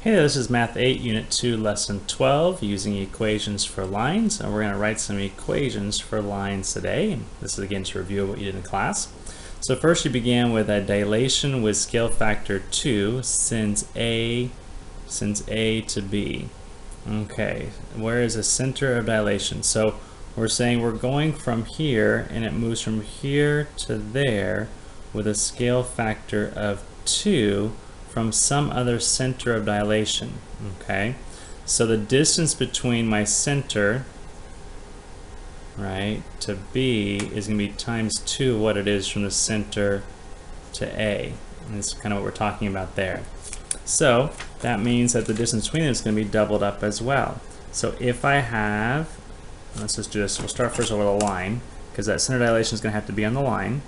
Hey, this is Math 8, Unit 2, Lesson 12, using equations for lines. And we're going to write some equations for lines today. This is again to review what you did in class. So first you began with a dilation with scale factor 2 since A to B. Okay, where is the center of dilation? So we're saying we're going from here and it moves from here to there with a scale factor of 2 from some other center of dilation. Okay, so the distance between my center, right, to B is going to be times 2 what it is from the center to A. And that's kind of what we're talking about there. So that means that the distance between them is going to be doubled up as well. So if I have, let's just do this, we'll start first with a line, because that center dilation is going to have to be on the line,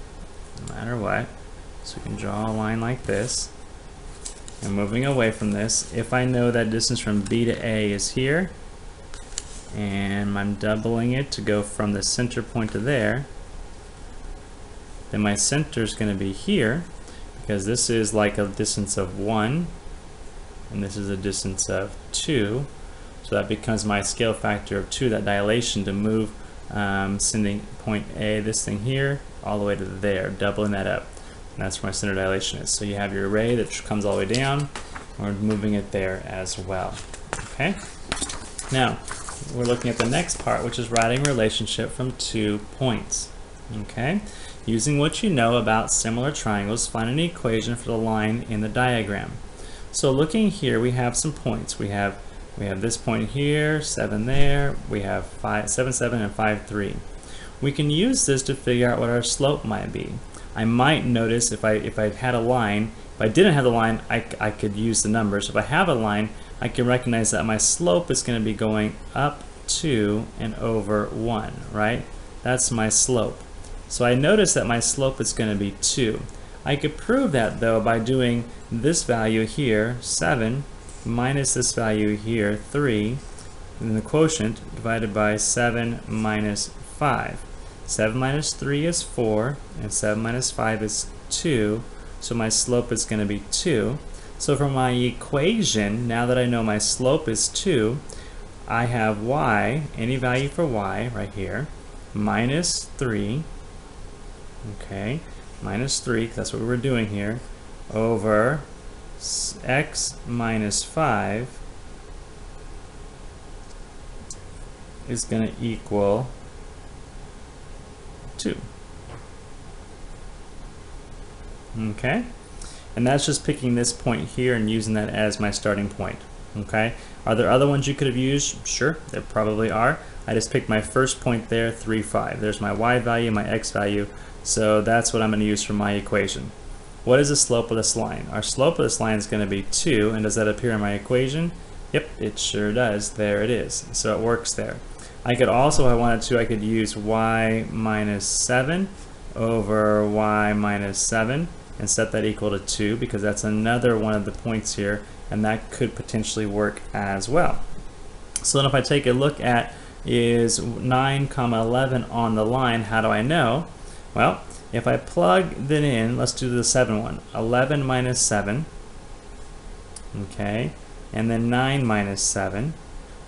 no matter what. So we can draw a line like this. And moving away from this, if I know that distance from B to A is here, and I'm doubling it to go from the center point to there, then my center is going to be here, because this is like a distance of 1, and this is a distance of 2. So that becomes my scale factor of 2, that dilation, to move sending point A, this thing here, all the way to there, doubling that up. And that's where my center dilation is. So you have your array that comes all the way down, and we're moving it there as well. Okay? Now, we're looking at the next part, which is writing a relationship from 2 points. Okay? Using what you know about similar triangles, find an equation for the line in the diagram. So looking here, we have some points. We have this point here, 7 there, we have 7, 7, and 5, 3. We can use this to figure out what our slope might be. I might notice if I had a line, if I didn't have the line, I could use the numbers. If I have a line, I can recognize that my slope is going to be going up 2 and over 1, right? That's my slope. So I notice that my slope is going to be 2. I could prove that though by doing this value here, 7, minus this value here, 3, and then the quotient divided by 7 minus 5. 7 minus 3 is 4, and 7 minus 5 is 2, so my slope is going to be 2. So for my equation, now that I know my slope is 2, I have y, any value for y right here, minus 3, okay, minus 3, because that's what we were doing here, over x minus 5 is going to equal 2. Okay, and that's just picking this point here and using that as my starting point. Okay, are there other ones you could have used? Sure, there probably are. I just picked my first point there, 3, 5. There's my y value, my x value, so that's what I'm going to use for my equation. What is the slope of this line? Our slope of this line is going to be 2, and does that appear in my equation? Yep, it sure does. There it is. So it works there. I could also, if I wanted to, I could use y minus 7 over y minus 7 and set that equal to 2, because that's another one of the points here, and that could potentially work as well. So then if I take a look at is 9, 11 on the line, how do I know? Well, if I plug that in, let's do the 7 one. 11 minus 7, okay, and then 9 minus 7.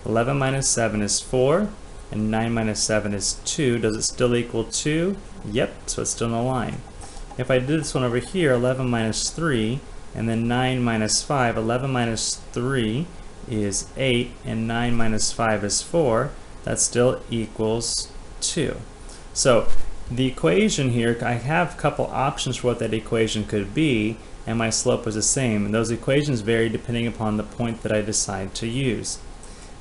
11 minus 7 is 4, and 9 minus 7 is 2. Does it still equal 2? Yep, so it's still in the line. If I did this one over here, 11 minus 3, and then 9 minus 5, 11 minus 3 is 8, and 9 minus 5 is 4, that still equals 2. So the equation here, I have a couple options for what that equation could be, and my slope is the same. And those equations vary depending upon the point that I decide to use.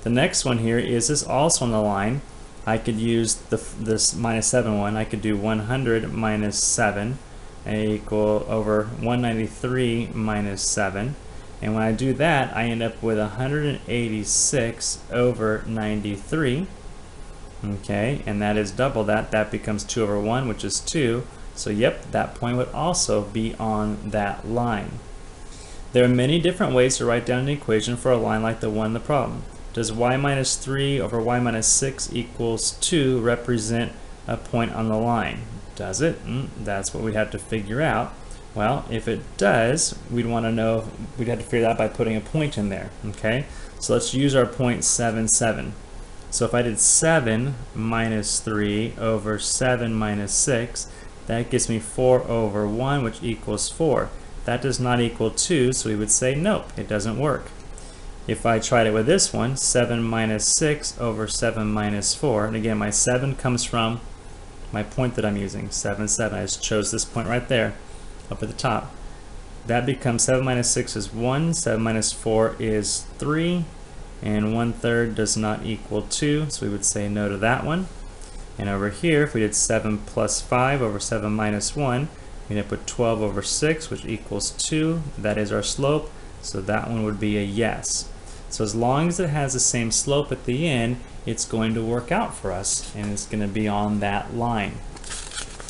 The next one here, is this also on the line? I could use this minus 7 one. I could do 100 minus 7 equal over 193 minus 7. And when I do that, I end up with 186 over 93. Okay, and that is double that. That becomes 2 over 1, which is 2. So yep, that point would also be on that line. There are many different ways to write down an equation for a line like the one in the problem. Does y minus 3 over y minus 6 equals 2 represent a point on the line? Does it? That's what we'd have to figure out. Well, if it does, we'd want to know, we'd have to figure that out by putting a point in there, okay? So let's use our point 7, 7. So if I did 7 minus 3 over 7 minus 6, that gives me 4 over 1, which equals 4. That does not equal 2, so we would say nope, it doesn't work. If I tried it with this one, 7 minus 6 over 7 minus 4, and again my 7 comes from my point that I'm using, 7, 7. I just chose this point right there, up at the top. That becomes 7 minus 6 is 1, 7 minus 4 is 3, and 1/3 does not equal 2, so we would say no to that one. And over here, if we did 7 plus 5 over 7 minus 1, we'd have to put 12 over 6, which equals 2. That is our slope, so that one would be a yes. So as long as it has the same slope at the end, it's going to work out for us, and it's going to be on that line.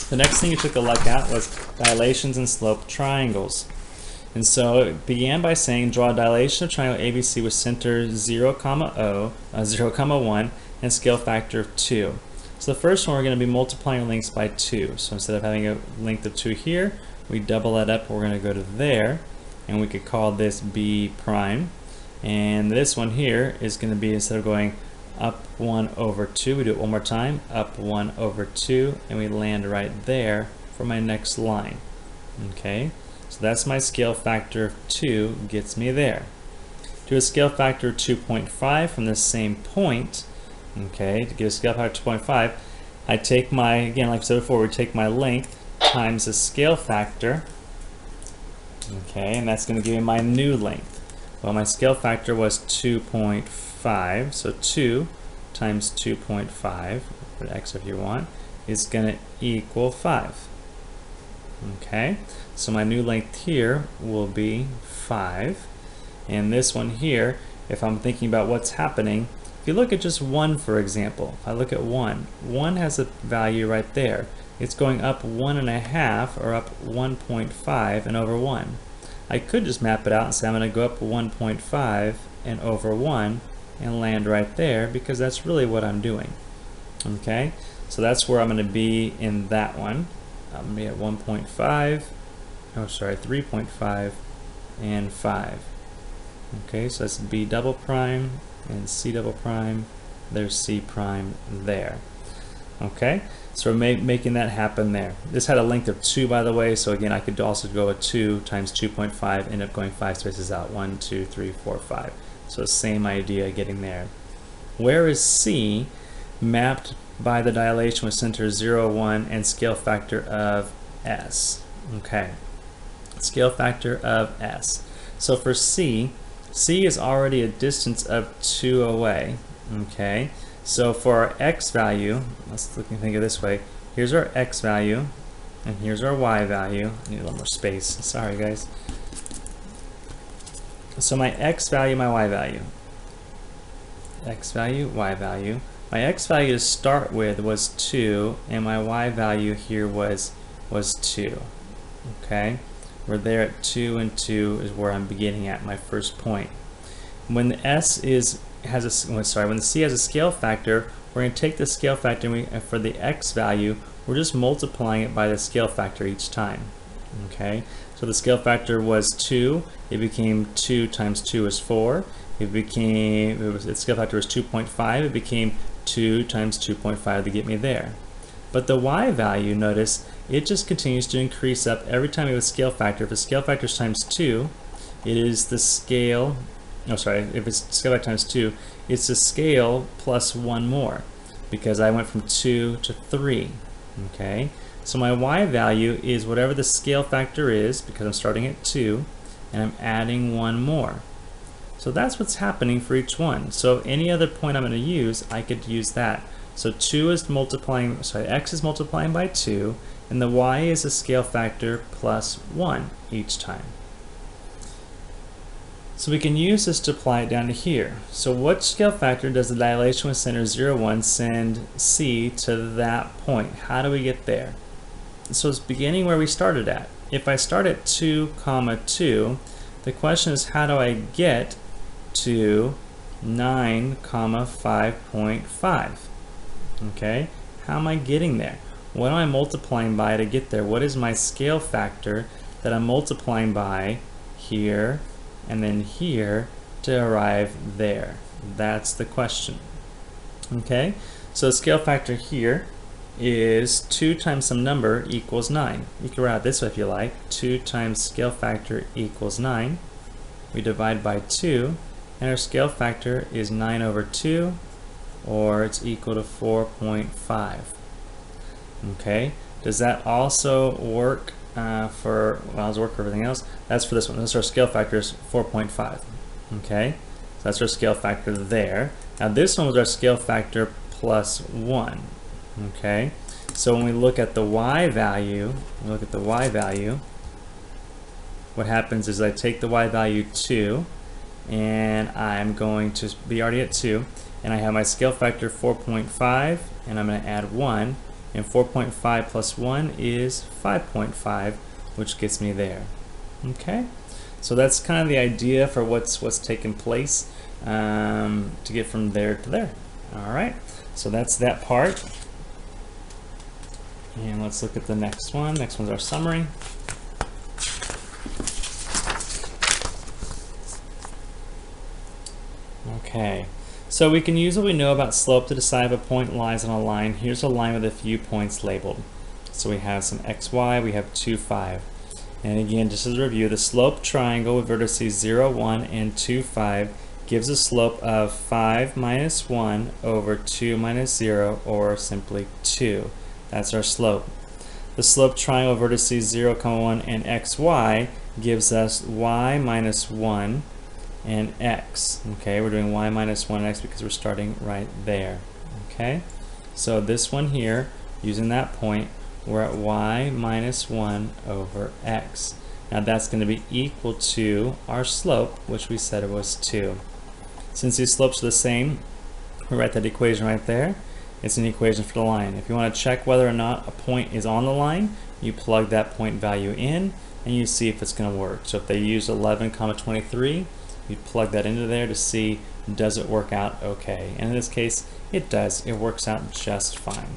The next thing you took a look at was dilations and slope triangles. And so it began by saying draw a dilation of triangle ABC with center 0, 1 and scale factor of 2. So the first one we're going to be multiplying lengths by 2. So instead of having a length of 2 here, we double that up, we're going to go to there, and we could call this B prime. And this one here is going to be, instead of going up 1 over 2, we do it one more time, up 1 over 2, and we land right there for my next line. Okay, so that's my scale factor of 2 gets me there. Do a scale factor of 2.5 from the same point. Okay, to get a scale factor of 2.5, I take my, again like I said before, we take my length times the scale factor. Okay, and that's going to give me my new length. Well, my scale factor was 2.5, so 2 times 2.5, put x if you want, is going to equal 5. Okay, so my new length here will be 5. And this one here, if I'm thinking about what's happening, if you look at just 1 for example, if I look at 1, 1 has a value right there. It's going up 1.5 or up 1.5 and over 1. I could just map it out and say I'm going to go up 1.5 and over 1 and land right there, because that's really what I'm doing. Okay, so that's where I'm going to be in that one. I'm going to be at 1.5, oh sorry, 3.5 and 5. Okay, so that's B double prime and C double prime. There's C prime there. Okay, so we're making that happen there. This had a length of 2, by the way, so again I could also go with 2 times 2.5, end up going 5 spaces out, 1, 2, 3, 4, 5. So same idea getting there. Where is C mapped by the dilation with center 0, 1 and scale factor of S? Okay, scale factor of S. So for C, C is already a distance of 2 away. Okay, so for our x value, let's think of it this way. Here's our x value, and here's our y value. I need a little more space. Sorry, guys. So my x value, my y value. X value, y value. My x value to start with was 2, and my y value here was 2. Okay, we're there at 2 and 2 is where I'm beginning at my first point. When the S when the C has a scale factor, we're going to take the scale factor and for the x value, we're just multiplying it by the scale factor each time. Okay, so the scale factor was 2, it became 2 times 2 is 4. Its scale factor was 2.5, it became 2 times 2.5 to get me there. But the y value, notice, it just continues to increase up every time we have a scale factor. If the scale factor is times 2, it is the scale, if it's scale factor times 2, it's the scale plus 1 more, because I went from 2 to 3. Okay, so my y value is whatever the scale factor is, because I'm starting at 2, and I'm adding 1 more. So that's what's happening for each one. So any other point I'm going to use, I could use that. So 2 is multiplying, x is multiplying by 2, and the y is a scale factor plus 1 each time. So we can use this to apply it down to here. So what scale factor does the dilation with center 0, 1 send C to that point? How do we get there? So it's beginning where we started at. If I start at 2, 2, the question is, how do I get to 9, 5.5? Okay, how am I getting there? What am I multiplying by to get there? What is my scale factor that I'm multiplying by here and then here to arrive there? That's the question. Okay, so the scale factor here is 2 times some number equals 9. You can write it this way if you like. 2 times scale factor equals 9. We divide by 2, and our scale factor is 9 over 2, or it's equal to 4.5. Okay, does that also work for, well, does it work for everything else? That's for this one. This is our scale factor is 4.5. Okay, so that's our scale factor there. Now this one was our scale factor plus 1. Okay, so when we look at the y value, what happens is I take the y value 2, and I'm going to be already at 2, and I have my scale factor 4.5, and I'm going to add 1, and 4.5 plus 1 is 5.5, which gets me there. Okay, so that's kind of the idea for what's taking place to get from there to there. All right, so that's that part. And let's look at the next one. Next one's our summary. Okay, so we can use what we know about slope to decide if a point lies on a line. Here's a line with a few points labeled. So we have some xy, we have 2, 5. And again, just as a review, the slope triangle with vertices 0, 1, and 2, 5 gives a slope of 5 minus 1 over 2 minus 0, or simply 2. That's our slope. The slope triangle with vertices 0, 1, and xy gives us y minus 1 and x. Okay, we're doing y minus 1 and x because we're starting right there. Okay, so this one here, using that point, we're at y minus 1 over x. Now that's going to be equal to our slope, which we said it was 2. Since these slopes are the same, we write that equation right there. It's an equation for the line. If you want to check whether or not a point is on the line, you plug that point value in and you see if it's going to work. So if they use 11, 23, you plug that into there to see, does it work out okay? And in this case, it does. It works out just fine.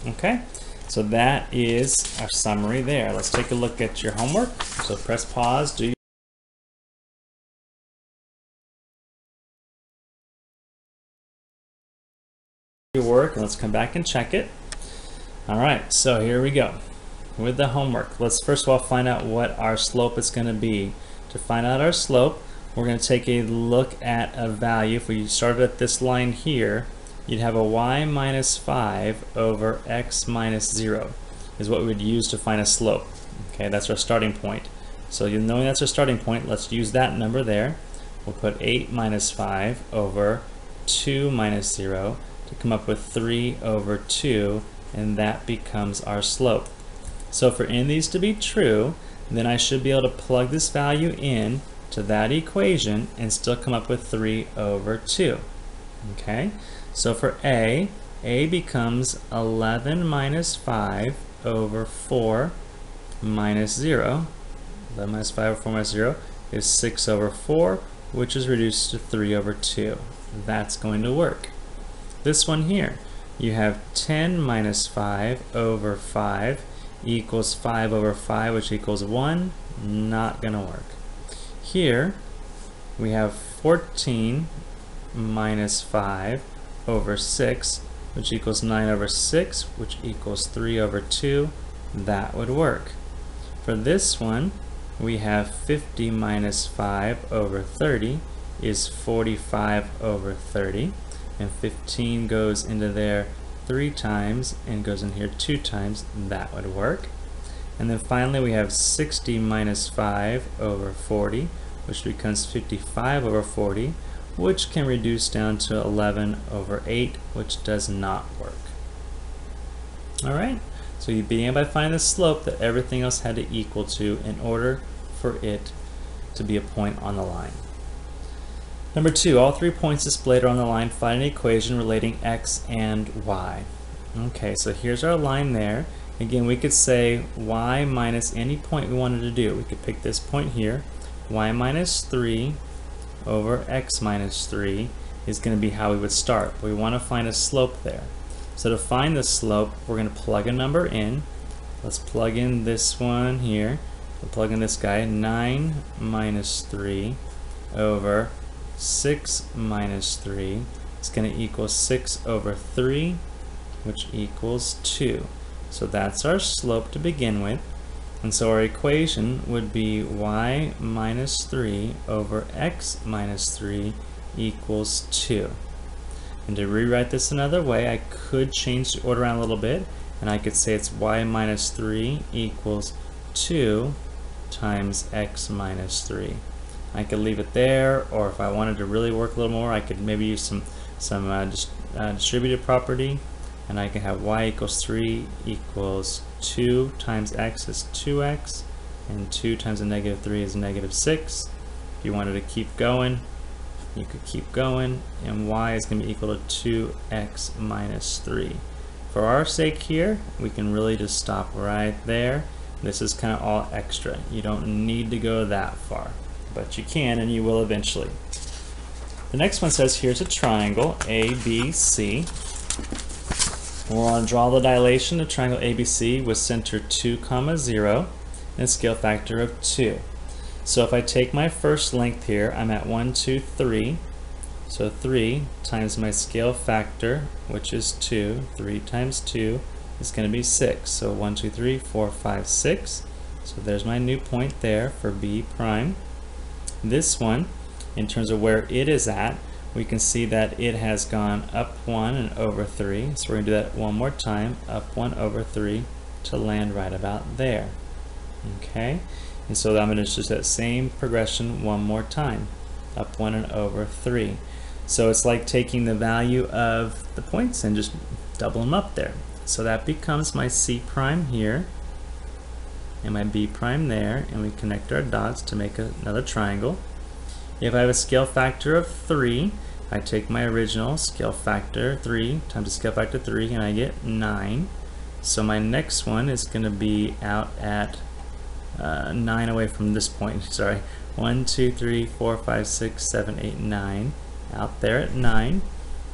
Okay, so that is our summary there. Let's take a look at your homework. So press pause, do your work, and let's come back and check it. All right, so here we go with the homework. Let's first of all find out what our slope is going to be. To find out our slope, we're going to take a look at a value. If we started at this line here, you'd have a y minus 5 over x minus 0 is what we would use to find a slope. Okay, that's our starting point. So you knowing that's our starting point, let's use that number there. We'll put 8 minus 5 over 2 minus 0 to come up with 3 over 2, and that becomes our slope. So for any of these to be true, then I should be able to plug this value in to that equation and still come up with 3 over 2. Okay, so for A becomes 11 minus 5 over 4 minus 0. 11 minus 5 over 4 minus 0 is 6 over 4, which is reduced to 3 over 2. That's going to work. This one here, you have 10 minus 5 over 5 equals 5 over 5, which equals 1. Not going to work. Here, we have 14 minus 5 over 6, which equals 9 over 6, which equals 3 over 2. That would work. For this one, we have 50 minus 5 over 30 is 45 over 30. And 15 goes into there 3 times and goes in here 2 times. That would work. And then finally we have 60 minus 5 over 40, which becomes 55 over 40, which can reduce down to 11 over 8, which does not work. Alright, so you began by finding the slope that everything else had to equal to in order for it to be a point on the line. Number 2, all 3 points displayed are on the line. Find an equation relating x and y. Okay, so here's our line there. Again, we could say y minus any point we wanted to do. We could pick this point here. Y minus 3 over x minus 3 is going to be how we would start. We want to find a slope there. So to find the slope, we're going to plug a number in. Let's plug in this one here. we'll plug in this guy, 9 minus 3 over 6 minus 3 is going to equal 6 over 3, which equals 2. So that's our slope to begin with. And so our equation would be y minus 3 over x minus 3 equals 2. And to rewrite this another way, I could change the order around a little bit, and I could say it's y minus 3 equals 2 times x minus 3. I could leave it there, or if I wanted to really work a little more, I could maybe use some distributive property, and I can have y equals 3 equals 2 times x is 2x, and 2 times a negative 3 is negative 6. If you wanted to keep going, you could keep going, and y is going to be equal to 2x minus 3. For our sake here, we can really just stop right there. This is kind of all extra. You don't need to go that far, but you can, and you will eventually. The next one says here's a triangle ABC. We're going to draw the dilation of triangle ABC with center 2, 0 and a scale factor of 2. So if I take my first length here, I'm at 1, 2, 3. So 3 times my scale factor, which is 2. 3 times 2 is going to be 6. So 1, 2, 3, 4, 5, 6. So there's my new point there for B prime. This one, in terms of where it is at, we can see that it has gone up 1 and over 3. So we're going to do that one more time, up 1 over 3 to land right about there. Okay, and so I'm going to just that same progression one more time, up 1 and over 3. So it's like taking the value of the points and just double them up there. So that becomes my C prime here and my B prime there, and we connect our dots to make another triangle. If I have a scale factor of 3, I take my original scale factor 3 times a scale factor 3 and I get 9. So my next one is going to be out at 9 away from this point. Sorry, 1, 2, 3, 4, 5, 6, 7, 8, 9. Out there at 9.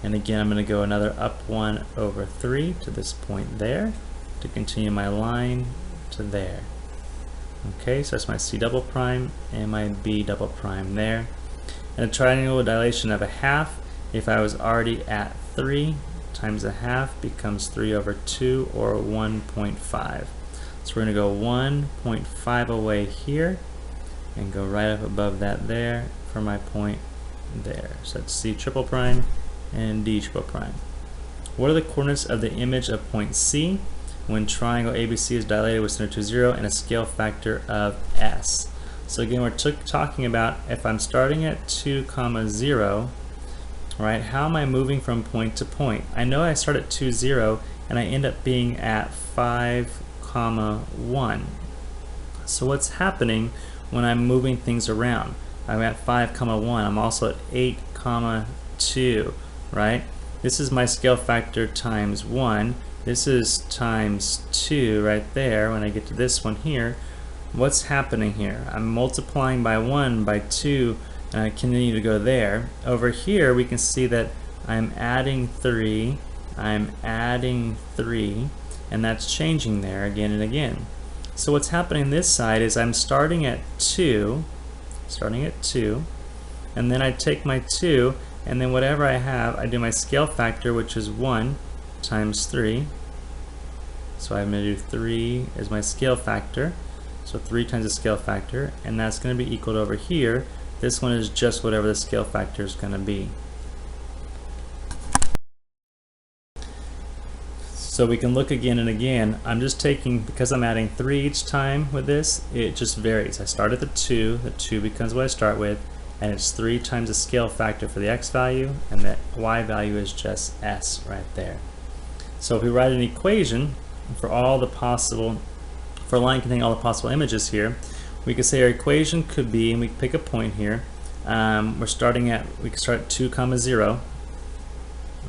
And again, I'm going to go another up 1 over 3 to this point there to continue my line to there. Okay, so that's my C double prime and my B double prime there. And a triangle with dilation of a half, if I was already at 3 times a half becomes 3 over 2 or 1.5. So we're going to go 1.5 away here and go right up above that there for my point there. So that's C triple prime and D triple prime. What are the coordinates of the image of point C when triangle ABC is dilated with center 2, 0 and a scale factor of S? So again, we're talking about if I'm starting at 2, 0, right, how am I moving from point to point? I know I start at 2, 0 and I end up being at 5, 1. So what's happening when I'm moving things around? I'm at 5, 1. I'm also at 8, 2, right? This is my scale factor times 1. This is times 2 right there when I get to this one here. What's happening here? I'm multiplying by 1, by 2, and I continue to go there. Over here we can see that I'm adding 3, I'm adding 3, and that's changing there again and again. So what's happening this side is I'm starting at 2, and then I take my 2, and then whatever I have, I do my scale factor, which is 1 times 3. So I'm going to do 3 as my scale factor. So 3 times the scale factor, and that's going to be equal to over here. This one is just whatever the scale factor is going to be. So we can look again and again. I'm just taking, because I'm adding 3 each time with this, it just varies. I start at the 2 becomes what I start with, and it's 3 times the scale factor for the x value, and the y value is just s right there. So if we write an equation for all the possible, for a line containing all the possible images here, we could say our equation could be, and we can pick a point here, we can start at 2, 0.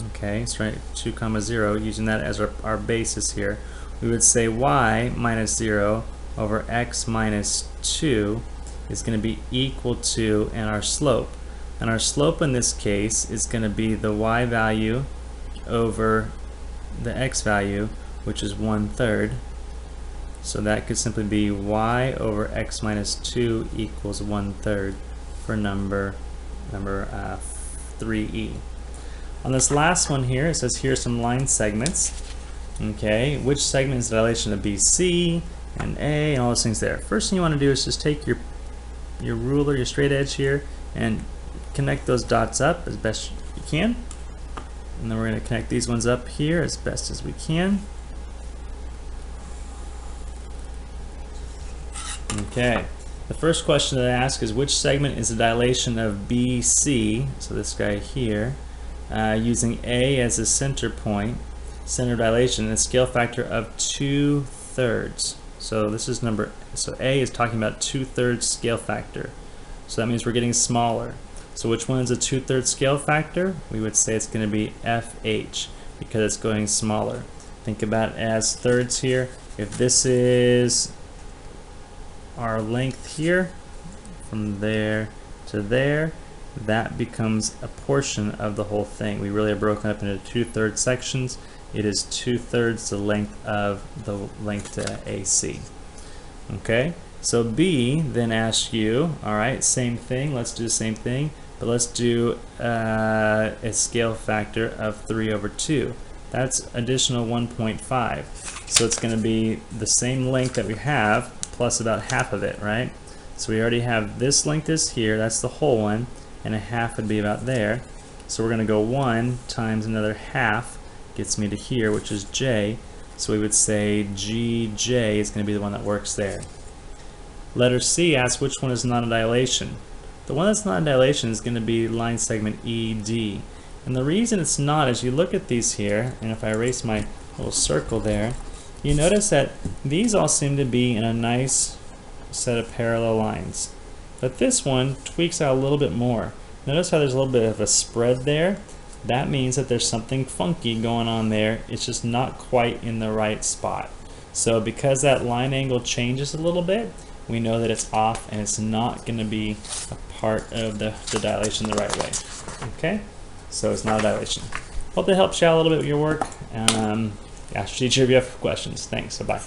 Okay, start at 2, 0, using that as our basis here. We would say y minus 0 over x minus 2 is going to be equal to, and our slope. And our slope in this case is going to be the y value over the x value, which is 1/3. So that could simply be y over x minus 2 equals 1/3 for number 3e. On this last one here, it says here's some line segments. Okay, which segment is the dilation of BC and A and all those things there. First thing you want to do is just take your ruler, your straight edge here, and connect those dots up as best you can. And then we're going to connect these ones up here as best as we can. Okay, the first question that I ask is which segment is the dilation of BC, so this guy here, using A as a center point, center of dilation, and a scale factor of 2/3. So this is so A is talking about 2/3 scale factor. So that means we're getting smaller. So which one is a 2/3 scale factor? We would say it's going to be FH because it's going smaller. Think about it as thirds here. If this is our length here, from there to there, that becomes a portion of the whole thing. We really are broken up into 2/3 sections. It is 2/3 the length of the length to AC. Okay, so B then asks you, all right, same thing, let's do the same thing, but let's do a scale factor of 3/2. That's additional 1.5. So it's going to be the same length that we have plus about half of it, right? So we already have this length is here, that's the whole one, and a half would be about there. So we're going to go 1 times another half gets me to here, which is J. So we would say GJ is going to be the one that works there. Letter C asks which one is not a dilation. The one that's not a dilation is going to be line segment ED. And the reason it's not is you look at these here, and if I erase my little circle there, you notice that these all seem to be in a nice set of parallel lines. But this one tweaks out a little bit more. Notice how there's a little bit of a spread there? That means that there's something funky going on there. It's just not quite in the right spot. So because that line angle changes a little bit, we know that it's off and it's not going to be a part of the dilation the right way. Okay? So it's not a dilation. Hope that helps you out a little bit with your work. Ask your teacher if you have questions. Thanks. Bye-bye.